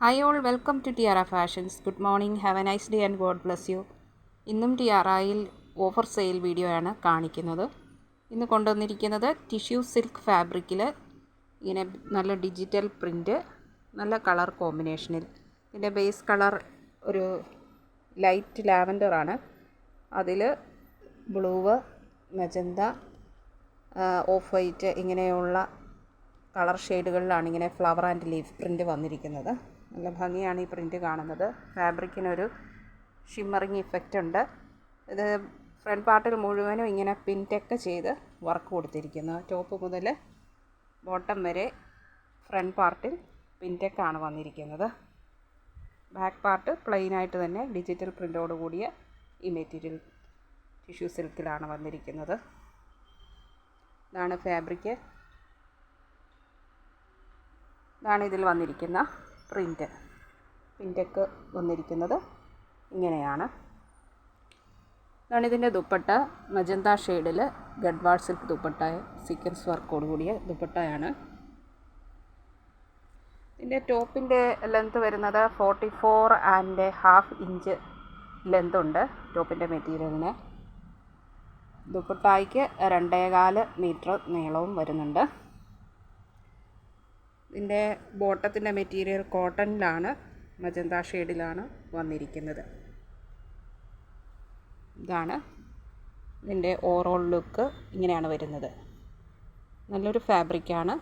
Hi all, welcome to Tiara Fashions. Good morning, have a nice day and God bless you. ഇന്നും ടിയാറയിൽ offer sale video ആണ് കാണിക്കുന്നത്. ഇന്ന് കൊണ്ടുവന്നിരിക്കുന്നത് tissue silk ഫാബ്രിക്കിൽ ഇങ്ങനെ നല്ല ഡിജിറ്റൽ പ്രിൻ്റ്, നല്ല കളർ കോമ്പിനേഷനിൽ. ഇതിൻ്റെ ബേസ് കളർ ഒരു ലൈറ്റ് ലാവൻഡർ ആണ്. അതിൽ ബ്ലൂവ്, മജന്ത, ഓഫ് വൈറ്റ് ഇങ്ങനെയുള്ള കളർ ഷെയ്ഡുകളിലാണ് ഇങ്ങനെ ഫ്ലവർ ആൻഡ് ലീഫ് പ്രിൻ്റ് വന്നിരിക്കുന്നത്. നല്ല ഭംഗിയാണ് ഈ പ്രിൻ്റ് കാണുന്നത്. ഫാബ്രിക്കിനൊരു ഷിമ്മറിങ് ഇഫക്റ്റ് ഉണ്ട്. ഇത് ഫ്രണ്ട് പാർട്ടിൽ മുഴുവനും ഇങ്ങനെ പിൻടെക്ക് ചെയ്ത് വർക്ക് കൊടുത്തിരിക്കുന്നു. ടോപ്പ് മുതൽ ബോട്ടം വരെ ഫ്രണ്ട് പാർട്ടിൽ പിൻടെക്കാണ് വന്നിരിക്കുന്നത്. ബാക്ക് പാർട്ട് പ്ലെയിനായിട്ട് തന്നെ ഡിജിറ്റൽ പ്രിൻ്റോട് കൂടിയ ഈ മെറ്റീരിയൽ ടിഷ്യൂ സിൽക്കിലാണ് വന്നിരിക്കുന്നത്. ഇതാണ് ഫാബ്രിക്ക്. ഇതാണ് ഇതിൽ വന്നിരിക്കുന്ന പ്രിൻ്റ്. പിൻടെക്ക് വന്നിരിക്കുന്നത് ഇങ്ങനെയാണ്. ഇതാണ് ഇതിൻ്റെ ദുപ്പട്ട. മജന്ത ഷെയ്ഡിൽ ഗഡ്വാൾ സിൽക്ക് ദുപ്പട്ട, സീക്വൻസ് വർക്കോട് കൂടിയ ദുപ്പട്ടയാണ്. ഇതിൻ്റെ ടോപ്പിൻ്റെ ലെങ്ത് വരുന്നത് 44.5 ഇഞ്ച് ലെങ്ത് ഉണ്ട് ടോപ്പിൻ്റെ മെറ്റീരിയലിന്. ദുപ്പട്ടായ്ക്ക് 2.25 മീറ്റർ നീളവും വരുന്നുണ്ട്. ഇതിൻ്റെ ബോട്ടത്തിൻ്റെ മെറ്റീരിയൽ കോട്ടണിലാണ്, മജന്ത ഷെയ്ഡിലാണ് വന്നിരിക്കുന്നത്. ഇതാണ് ഇതിൻ്റെ ഓവറോൾ ലുക്ക്. ഇങ്ങനെയാണ് വരുന്നത്. നല്ലൊരു ഫാബ്രിക്കാണ്.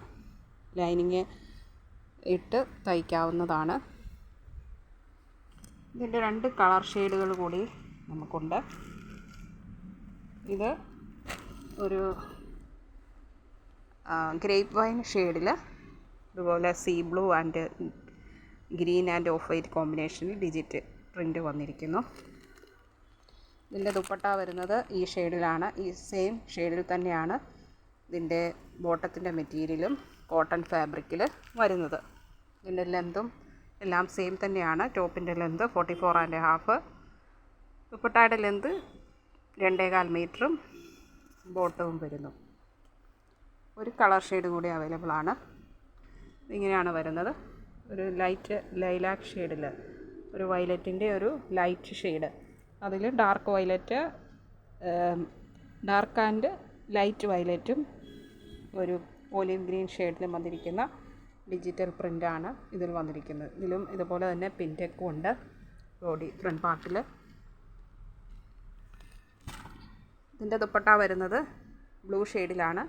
ലൈനിങ് ഇട്ട് തയ്ക്കാവുന്നതാണ്. ഇതിൻ്റെ 2 കളർ ഷെയ്ഡുകൾ കൂടി നമുക്കുണ്ട്. ഇത് ഒരു ഗ്രേപ്പ് വൈൻ ഷെയ്ഡിൽ, അതുപോലെ sea blue and green and off white കോമ്പിനേഷനിൽ ഡിജിറ്റ് പ്രിൻ്റ് വന്നിരിക്കുന്നു. ഇതിൻ്റെ ദുപ്പട്ട വരുന്നത് ഈ ഷെയ്ഡിലാണ്. ഈ സെയിം ഷെയ്ഡിൽ തന്നെയാണ് ഇതിൻ്റെ ബോട്ടത്തിൻ്റെ മെറ്റീരിയലും കോട്ടൺ ഫാബ്രിക്കിൽ വരുന്നത്. ഇതിൻ്റെ ലെങ്തും എല്ലാം സെയിം തന്നെയാണ്. ടോപ്പിൻ്റെ ലെങ്ത് 44.5, ദുപ്പട്ടയുടെ ലെങ്ത് 2.25 മീറ്ററും ബോട്ടവും വരുന്നു. ഒരു കളർ ഷെയ്ഡ് കൂടി അവൈലബിൾ ആണ്. ഇങ്ങനെയാണ് വരുന്നത്. ഒരു ലൈറ്റ് ലൈലാക്ക് ഷെയ്ഡിൽ, ഒരു വയലറ്റിൻ്റെ ഒരു ലൈറ്റ് ഷെയ്ഡ്, അതിൽ dark violet, dark and light വയലറ്റും ഒരു ഒലിവ് ഗ്രീൻ ഷെയ്ഡിലും വന്നിരിക്കുന്ന ഡിജിറ്റൽ പ്രിൻ്റാണ് ഇതിൽ വന്നിരിക്കുന്നത്. ഇതിലും ഇതുപോലെ തന്നെ പിൻടെക്കും ഉണ്ട് ബോഡി ഫ്രണ്ട് പാർട്ടിൽ. ഇതിൻ്റെ ദുപ്പട്ട വരുന്നത് ബ്ലൂ ഷെയ്ഡിലാണ്.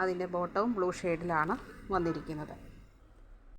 അതിൻ്റെ ബോട്ടവും ബ്ലൂ ഷെയ്ഡിലാണ് വന്നിരിക്കുന്നത്.